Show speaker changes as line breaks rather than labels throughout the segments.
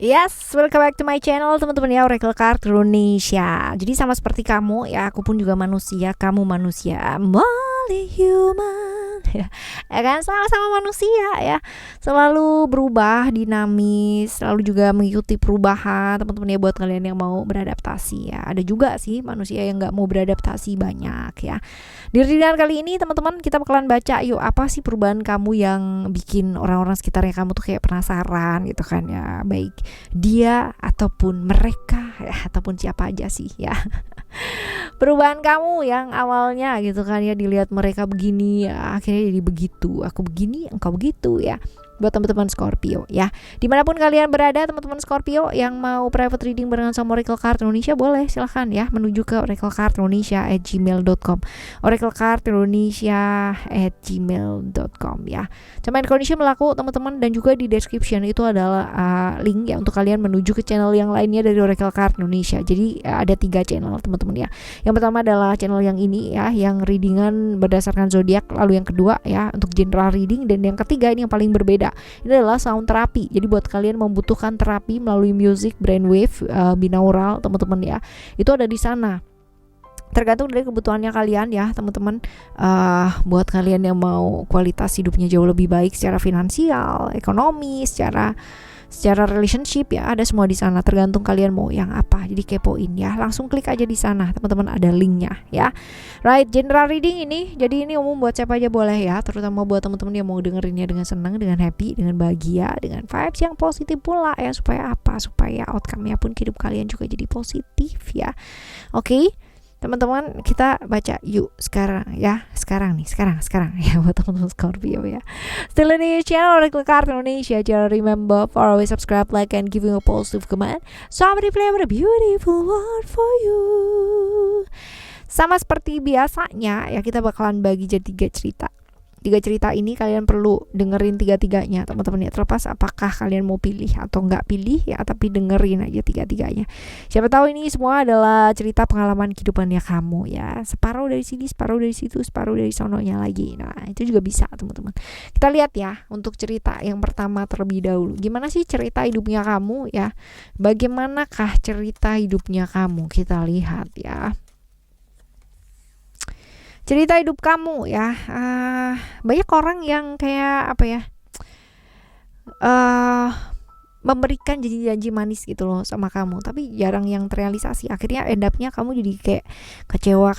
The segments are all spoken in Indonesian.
Yes, welcome back to my channel teman-teman ya, Oracle Card Indonesia. Jadi sama seperti kamu ya, aku pun juga manusia, kamu manusia, only human ya, kan sama-sama manusia ya, selalu berubah, dinamis, selalu juga mengikuti perubahan teman-teman ya. Buat kalian yang mau beradaptasi ya, ada juga sih manusia yang nggak mau beradaptasi, banyak ya. Di readingan kali ini teman-teman kita bakalan baca yuk, apa sih perubahan kamu yang bikin orang-orang sekitarnya kamu tuh kayak penasaran gitu kan ya, baik dia ataupun mereka ya, ataupun siapa aja sih ya. Perubahan kamu yang awalnya gitu kan ya, dilihat mereka begini ya, akhirnya jadi begitu, aku begini engkau begitu ya. Buat teman-teman Scorpio ya, dimanapun kalian berada teman-teman Scorpio yang mau private reading barengan sama Oracle Card Indonesia, boleh silahkan ya menuju ke oraclecardindonesia@gmail.com, oraclecardindonesia@gmail.com ya. Cuman kondisi berlaku teman-teman, dan juga di description itu adalah link ya untuk kalian menuju ke channel yang lainnya dari Oracle Card Indonesia. Jadi ada 3 channel teman-teman ya. Yang pertama adalah channel yang ini ya, yang readingan berdasarkan zodiak, lalu yang kedua ya untuk general reading, dan yang ketiga ini yang paling berbeda, ini adalah sound terapi. Jadi buat kalian membutuhkan terapi melalui music, brainwave, binaural teman-teman ya, itu ada di sana. Tergantung dari kebutuhannya kalian ya teman-teman. Buat kalian yang mau kualitas hidupnya jauh lebih baik secara finansial, ekonomi, secara relationship ya, ada semua di sana. Tergantung kalian mau yang apa. Jadi kepoin ya, langsung klik aja di sana teman-teman, ada linknya ya. Right, general reading ini, jadi ini umum buat siapa aja boleh ya, terutama buat teman-teman yang mau dengerinnya dengan senang, dengan happy, dengan bahagia, dengan vibes yang positif pula ya. Supaya apa? Supaya outcome-nya pun hidup kalian juga jadi positif ya. Oke, teman-teman kita baca yuk sekarang ya, sekarang ya buat teman-teman Scorpio ya. Still in the channel Oracle Card Indonesia. Jangan remember for always subscribe, like, and giving a positive comment. Somebody play with a beautiful word for you. Sama seperti biasanya ya, kita bakalan bagi jadi 3 cerita. 3 cerita ini kalian perlu dengerin 3-tiganya teman-teman ya, terlepas apakah kalian mau pilih atau nggak pilih ya, tapi dengerin aja 3-tiganya. Siapa tahu ini semua adalah cerita pengalaman kehidupannya kamu ya, separuh dari sini, separuh dari situ, separuh dari sononya lagi. Nah itu juga bisa teman-teman. Kita lihat ya untuk cerita yang pertama terlebih dahulu. Gimana sih cerita hidupnya kamu ya, bagaimanakah cerita hidupnya kamu, kita lihat ya. Cerita hidup kamu ya, banyak orang yang kayak apa ya, memberikan janji-janji manis gitu loh sama kamu, tapi jarang yang terrealisasi. Akhirnya end up-nya kamu jadi kayak kecewa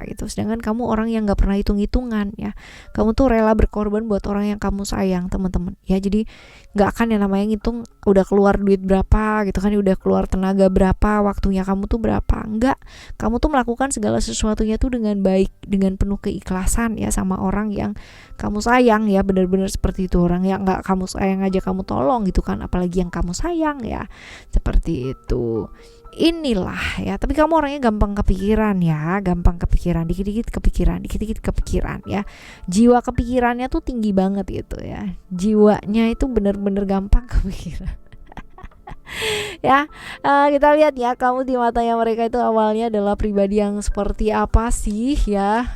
gitu. Sedangkan kamu orang yang gak pernah hitung-hitungan ya. Kamu tuh rela berkorban buat orang yang kamu sayang teman-teman ya. Jadi gak akan yang namanya ngitung udah keluar duit berapa gitu kan, udah keluar tenaga berapa, waktunya kamu tuh berapa. Enggak, kamu tuh melakukan segala sesuatunya tuh dengan baik, dengan penuh keikhlasan ya, sama orang yang kamu sayang ya. Benar-benar seperti itu, orang yang gak kamu sayang aja kamu tolong gitu kan, apalagi yang kamu sayang ya, seperti itu. Inilah ya, tapi kamu orangnya gampang kepikiran ya, dikit-dikit kepikiran ya. Jiwa kepikirannya tuh tinggi banget gitu ya, jiwanya itu bener-bener gampang kepikiran. Ya, kita lihat ya, kamu di matanya mereka itu awalnya adalah pribadi yang seperti apa sih ya.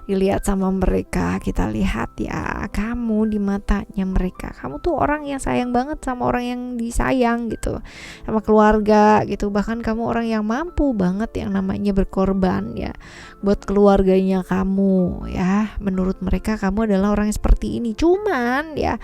Dilihat sama mereka, kita lihat ya, kamu di matanya mereka, kamu tuh orang yang sayang banget sama orang yang disayang gitu, sama keluarga gitu. Bahkan kamu orang yang mampu banget yang namanya berkorban ya buat keluarganya kamu ya. Menurut mereka kamu adalah orang yang seperti ini. Cuman ya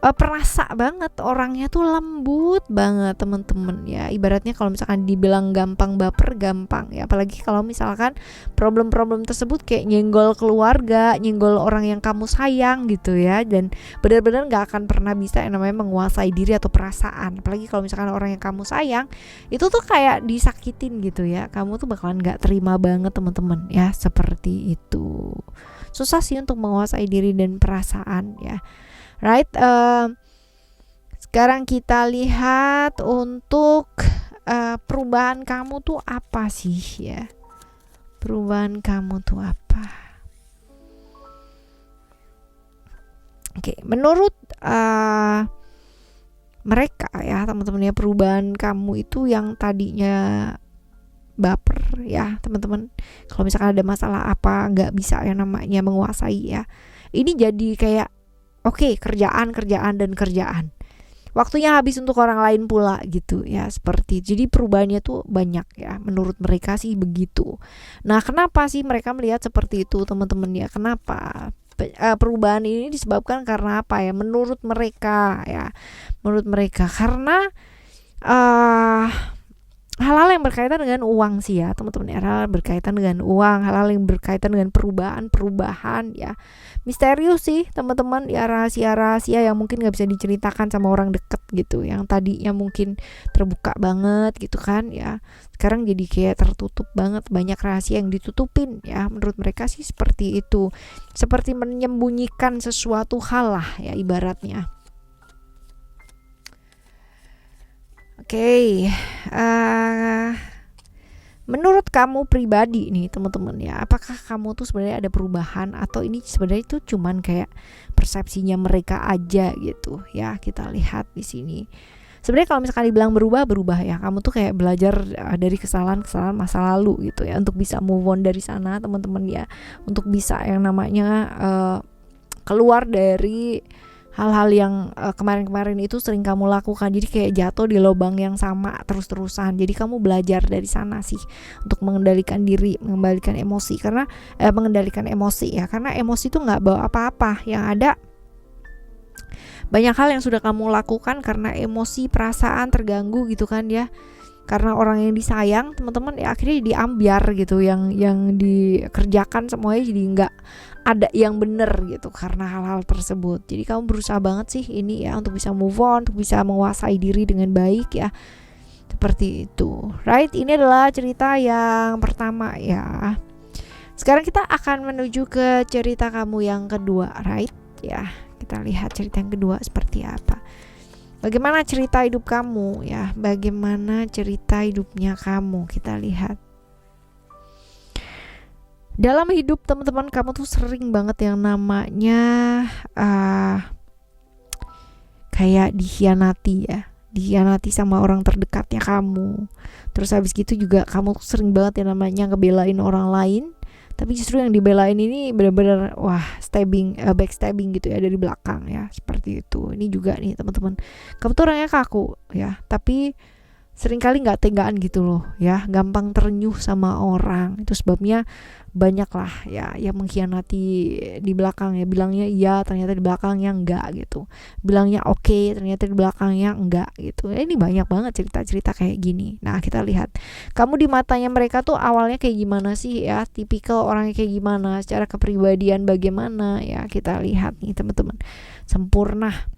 perasa banget, orangnya tuh lembut banget teman-teman ya. Ibaratnya kalau misalkan dibilang gampang baper, gampang ya, apalagi kalau misalkan problem-problem tersebut kayak nyenggol keluarga, nyenggol orang yang kamu sayang gitu ya. Dan benar-benar gak akan pernah bisa yang namanya menguasai diri atau perasaan, apalagi kalau misalkan orang yang kamu sayang itu tuh kayak disakitin gitu ya. Kamu tuh bakalan gak terima banget teman-teman ya, seperti itu. Susah sih untuk menguasai diri dan perasaan ya. Right, sekarang kita lihat untuk perubahan kamu tuh apa sih ya? Perubahan kamu tuh apa? Oke, menurut mereka ya teman-teman ya, perubahan kamu itu yang tadinya baper ya teman-teman, kalau misalkan ada masalah apa nggak bisa yang namanya menguasai ya, ini jadi kayak oke, kerjaan. waktunya habis untuk orang lain pula gitu ya, seperti jadi perubahannya tuh banyak ya, menurut mereka sih begitu. Nah, kenapa sih mereka melihat seperti itu teman-teman ya? Kenapa? Perubahan ini disebabkan karena apa ya? Menurut mereka ya, menurut mereka karena hal-hal yang berkaitan dengan uang sih ya teman-teman ya, hal-hal berkaitan dengan uang, hal-hal yang berkaitan dengan perubahan ya, misterius sih teman-teman ya, rahasia-rahasia yang mungkin nggak bisa diceritakan sama orang deket gitu, yang tadinya mungkin terbuka banget gitu kan ya, sekarang jadi kayak tertutup banget, banyak rahasia yang ditutupin ya, menurut mereka sih seperti itu, seperti menyembunyikan sesuatu hal lah ya ibaratnya. Oke, menurut kamu pribadi nih teman-teman ya, apakah kamu tuh sebenarnya ada perubahan atau ini sebenarnya itu cuman kayak persepsinya mereka aja gitu ya? Kita lihat di sini. Sebenarnya kalau misalkan dibilang berubah ya, kamu tuh kayak belajar dari kesalahan-kesalahan masa lalu gitu ya, untuk bisa move on dari sana teman-teman ya, untuk bisa yang namanya keluar dari hal-hal yang kemarin-kemarin itu sering kamu lakukan, jadi kayak jatuh di lubang yang sama terus-terusan. Jadi kamu belajar dari sana sih untuk mengendalikan diri, mengendalikan emosi, karena mengendalikan emosi ya, karena emosi itu nggak bawa apa-apa, yang ada banyak hal yang sudah kamu lakukan karena emosi, perasaan terganggu gitu kan ya, karena orang yang disayang teman-teman ya, akhirnya diambiar gitu, yang dikerjakan semuanya jadi nggak ada yang bener gitu karena hal-hal tersebut. Jadi kamu berusaha banget sih ini ya untuk bisa move on, untuk bisa menguasai diri dengan baik ya, seperti itu, right? Ini adalah cerita yang pertama ya. Sekarang kita akan menuju ke cerita kamu yang kedua, right? Ya, kita lihat cerita yang kedua seperti apa. Bagaimana cerita hidup kamu ya? Bagaimana cerita hidupnya kamu? Kita lihat. Dalam hidup teman-teman, kamu tuh sering banget yang namanya kayak dikhianati ya. Dikhianati sama orang terdekatnya kamu. Terus habis gitu juga kamu tuh sering banget yang namanya ngebelain orang lain, tapi justru yang dibelain ini benar-benar backstabbing gitu ya, dari belakang ya, seperti itu. Ini juga nih teman-teman, kamu tuh orangnya kaku ya, tapi seringkali nggak tegaan gitu loh ya, gampang terenyuh sama orang. Itu sebabnya banyak lah ya yang mengkhianati di belakang ya, bilangnya iya ternyata di belakangnya enggak gitu, bilangnya oke ternyata di belakangnya enggak gitu. Ini banyak banget cerita-cerita kayak gini. Nah, kita lihat kamu di matanya mereka tuh awalnya kayak gimana sih ya, tipikal orangnya kayak gimana, secara kepribadian bagaimana ya. Kita lihat nih teman-teman, sempurna.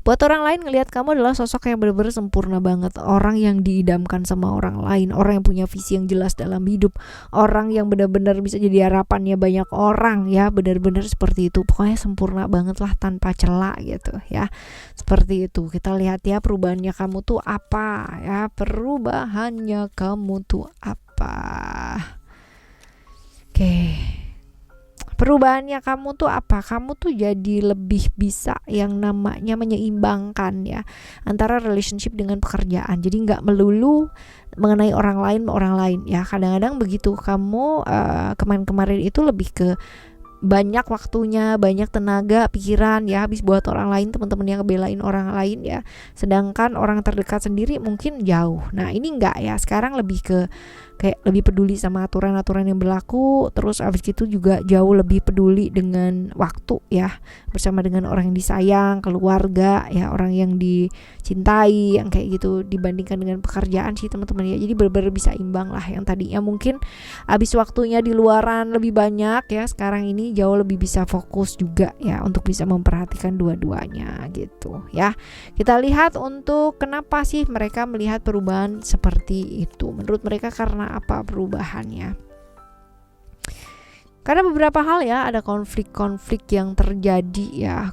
Buat orang lain ngelihat kamu adalah sosok yang benar-benar sempurna banget, orang yang diidamkan sama orang lain, orang yang punya visi yang jelas dalam hidup, orang yang benar-benar bisa jadi harapannya banyak orang ya, benar-benar seperti itu. Pokoknya sempurna banget lah, tanpa celah gitu ya, seperti itu. Kita lihat ya perubahannya kamu tuh apa ya, perubahannya kamu tuh apa. Oke. Perubahannya kamu tuh apa? Kamu tuh jadi lebih bisa yang namanya menyeimbangkan ya antara relationship dengan pekerjaan. Jadi nggak melulu mengenai orang lain ya. Kadang-kadang begitu kamu kemarin-kemarin itu lebih ke banyak waktunya, banyak tenaga, pikiran ya habis buat orang lain, teman-teman yang ngebelain orang lain ya. Sedangkan orang terdekat sendiri mungkin jauh. Nah, ini enggak ya. Sekarang lebih ke kayak lebih peduli sama aturan-aturan yang berlaku, terus abis itu juga jauh lebih peduli dengan waktu ya, bersama dengan orang yang disayang, keluarga ya, orang yang dicintai, yang kayak gitu, dibandingkan dengan pekerjaan sih teman-teman ya. Jadi benar-benar bisa imbang lah, yang tadinya mungkin abis waktunya di luaran lebih banyak ya, sekarang ini jauh lebih bisa fokus juga ya untuk bisa memperhatikan dua-duanya gitu ya. Kita lihat untuk kenapa sih mereka melihat perubahan seperti itu. Menurut mereka karena apa perubahannya? Karena beberapa hal ya, ada konflik-konflik yang terjadi ya,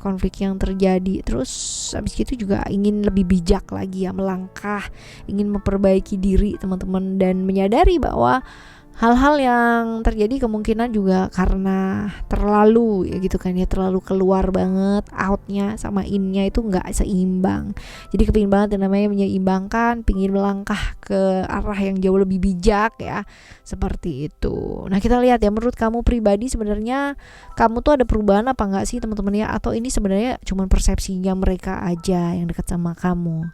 terus habis itu juga ingin lebih bijak lagi ya, melangkah, ingin memperbaiki diri teman-teman, dan menyadari bahwa Hal-hal yang terjadi kemungkinan juga karena terlalu ya gitu kan ya, terlalu keluar banget outnya sama innya itu nggak seimbang. Jadi kepingin banget yang namanya menyeimbangkan, pingin melangkah ke arah yang jauh lebih bijak ya, seperti itu. Nah kita lihat ya, menurut kamu pribadi sebenarnya kamu tuh ada perubahan apa nggak sih teman-teman ya, atau ini sebenarnya cuma persepsinya mereka aja yang dekat sama kamu?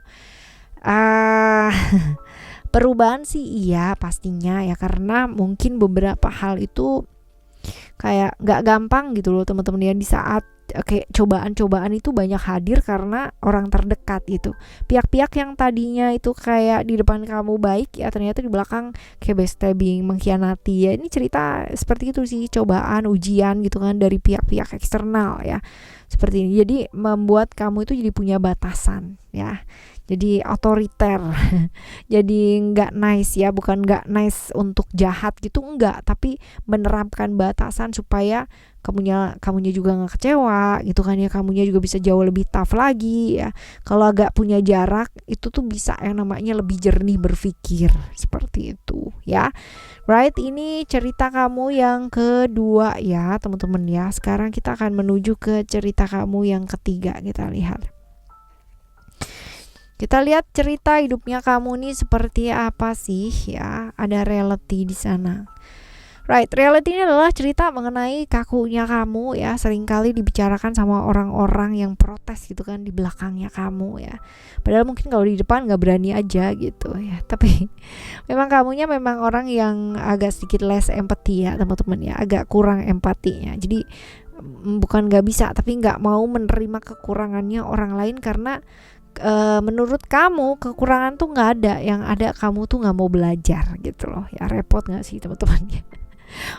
Ah Perubahan sih iya pastinya ya, karena mungkin beberapa hal itu kayak nggak gampang gitu loh teman-teman ya, di saat kayak cobaan-cobaan itu banyak hadir karena orang terdekat gitu. Pihak-pihak yang tadinya itu kayak di depan kamu baik ya, ternyata di belakang kayak backstabbing, mengkhianati ya. Ini cerita seperti itu sih, cobaan, ujian gitu kan dari pihak-pihak eksternal ya. Seperti ini. Jadi membuat kamu itu jadi punya batasan ya. Jadi otoriter. Jadi nggak nice ya, bukan nggak nice untuk jahat gitu enggak, tapi menerapkan batasan supaya kamunya juga nggak kecewa gitu kan ya, kamunya juga bisa jauh lebih tough lagi ya. Kalau agak punya jarak itu tuh bisa yang namanya lebih jernih berpikir, seperti itu ya. Right, ini cerita kamu yang kedua ya teman-teman ya. Sekarang kita akan menuju ke cerita kamu yang ketiga. Kita lihat cerita hidupnya kamu nih seperti apa sih ya. Ada reality di sana. Right, reality ini adalah cerita mengenai kakunya kamu ya, seringkali dibicarakan sama orang-orang yang protes gitu kan di belakangnya kamu ya. Padahal mungkin kalau di depan nggak berani aja gitu ya. Tapi memang kamunya memang orang yang agak sedikit less empathy ya teman-teman ya, agak kurang empatinya. Jadi bukan nggak bisa, tapi nggak mau menerima kekurangannya orang lain karena menurut kamu kekurangan tuh nggak ada, yang ada kamu tuh nggak mau belajar gitu loh ya. Repot nggak sih teman-teman?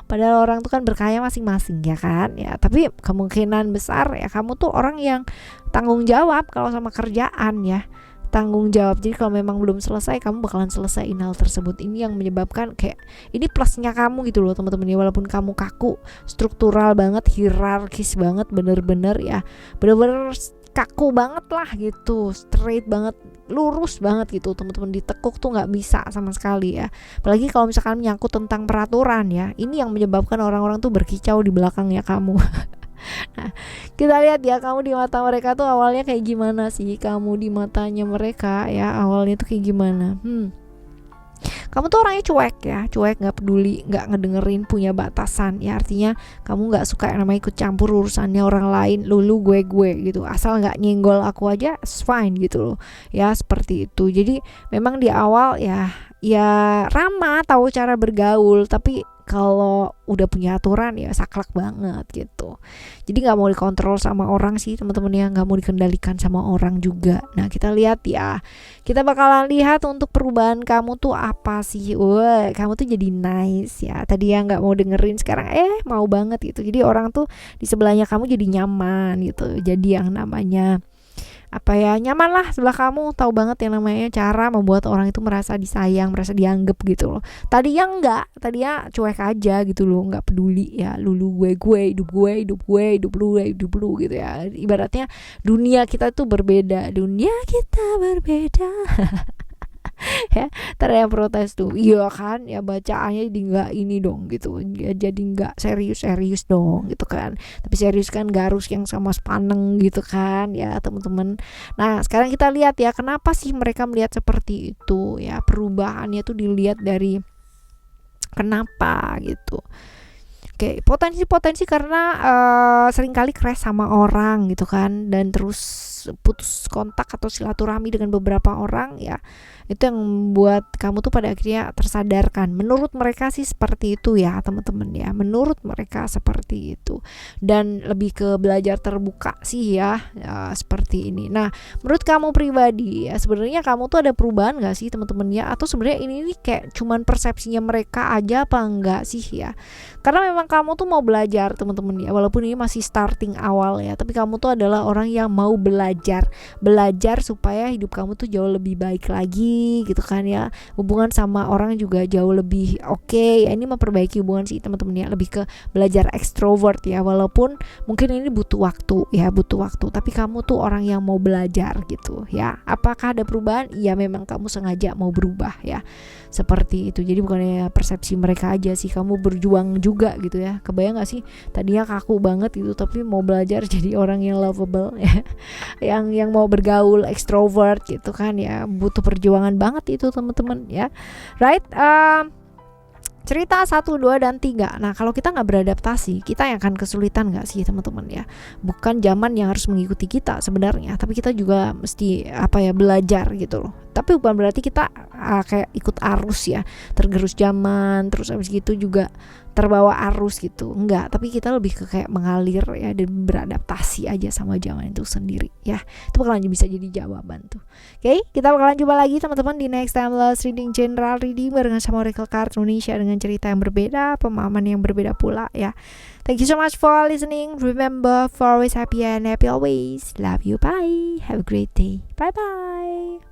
Padahal orang tuh kan berkaya masing-masing ya kan ya, tapi kemungkinan besar ya kamu tuh orang yang tanggung jawab kalau sama kerjaan ya, tanggung jawab. Jadi kalau memang belum selesai, kamu bakalan selesaiin hal tersebut. Ini yang menyebabkan kayak ini plusnya kamu gitu loh teman-teman ya, walaupun kamu kaku, struktural banget, hierarkis banget, bener-bener ya, bener-bener kaku banget lah gitu, straight banget, lurus banget gitu teman-teman, ditekuk tuh nggak bisa sama sekali ya. Apalagi kalau misalkan menyangkut tentang peraturan ya, ini yang menyebabkan orang-orang tuh berkicau di belakangnya kamu. Nah, kita lihat ya kamu di mata mereka tuh awalnya kayak gimana sih, kamu di matanya mereka ya awalnya tuh kayak gimana. Kamu tuh orangnya cuek, nggak peduli, nggak ngedengerin, punya batasan ya. Artinya kamu nggak suka yang namanya ikut campur urusannya orang lain, lu gue gitu, asal nggak nyenggol aku aja fine gitu loh ya, seperti itu. Jadi memang di awal ya ramah, tahu cara bergaul, tapi kalau udah punya aturan ya saklek banget gitu. Jadi nggak mau dikontrol sama orang sih teman-teman ya, nggak mau dikendalikan sama orang juga. Nah kita lihat ya, kita bakalan lihat untuk perubahan kamu tuh apa sih. Wah, kamu tuh jadi nice ya, tadi ya nggak mau dengerin, sekarang mau banget gitu. Jadi orang tuh di sebelahnya kamu jadi nyaman gitu, jadi yang namanya nyaman lah sebelah kamu, tahu banget yang namanya cara membuat orang itu merasa disayang, merasa dianggap gitu loh. Tadinya enggak, tadinya cuek aja gitu loh, nggak peduli ya, lu gue hidup lu gitu ya. Ibaratnya dunia kita tuh berbeda, ya. Ntar yang protes tuh, iya kan ya, bacaannya jadi nggak ini dong gitu ya, jadi nggak serius dong gitu kan. Tapi serius kan gak harus yang sama sepaneng gitu kan ya teman-teman. Nah sekarang kita lihat ya, kenapa sih mereka melihat seperti itu ya, perubahannya tuh dilihat dari kenapa gitu. Oke, potensi karena seringkali crash sama orang gitu kan, dan terus putus kontak atau silaturahmi dengan beberapa orang ya. Itu yang membuat kamu tuh pada akhirnya tersadarkan. Menurut mereka sih seperti itu ya teman-teman ya, menurut mereka seperti itu, dan lebih ke belajar terbuka sih ya, seperti ini. Nah menurut kamu pribadi ya, sebenarnya kamu tuh ada perubahan gak sih teman-teman ya, atau sebenarnya ini kayak cuman persepsinya mereka aja apa enggak sih ya? Karena memang kamu tuh mau belajar teman-teman ya, walaupun ini masih starting awal ya, tapi kamu tuh adalah orang yang mau belajar supaya hidup kamu tuh jauh lebih baik lagi gitu kan ya, hubungan sama orang juga jauh lebih oke. Ya ini memperbaiki hubungan sih teman-teman ya, lebih ke belajar ekstrovert ya, walaupun mungkin ini butuh waktu, tapi kamu tuh orang yang mau belajar gitu ya. Apakah ada perubahan? Ya memang kamu sengaja mau berubah ya, seperti itu. Jadi bukannya persepsi mereka aja sih, kamu berjuang juga gitu ya. Kebayang gak sih, tadinya kaku banget gitu tapi mau belajar jadi orang yang lovable ya, yang mau bergaul, ekstrovert gitu kan ya. Butuh perjuangan banget itu teman-teman ya, right? Cerita 1, 2, dan 3. Nah kalau kita gak beradaptasi, kita yang akan kesulitan gak sih teman-teman ya. Bukan zaman yang harus mengikuti kita sebenarnya, tapi kita juga mesti belajar gitu loh. Tapi bukan berarti kita kayak ikut arus ya, tergerus zaman, terus abis gitu juga terbawa arus gitu. Enggak, tapi kita lebih ke kayak mengalir ya, dan beradaptasi aja sama zaman itu sendiri ya. Itu bakalan bisa jadi jawaban tuh. Oke, kita bakalan jumpa lagi teman-teman di next time Lost Reading General Reading barengan sama Oracle Card Indonesia dengan cerita yang berbeda, pemahaman yang berbeda pula ya. Thank you so much for listening. Remember, for always happy and happy always. Love you, bye. Have a great day. Bye bye.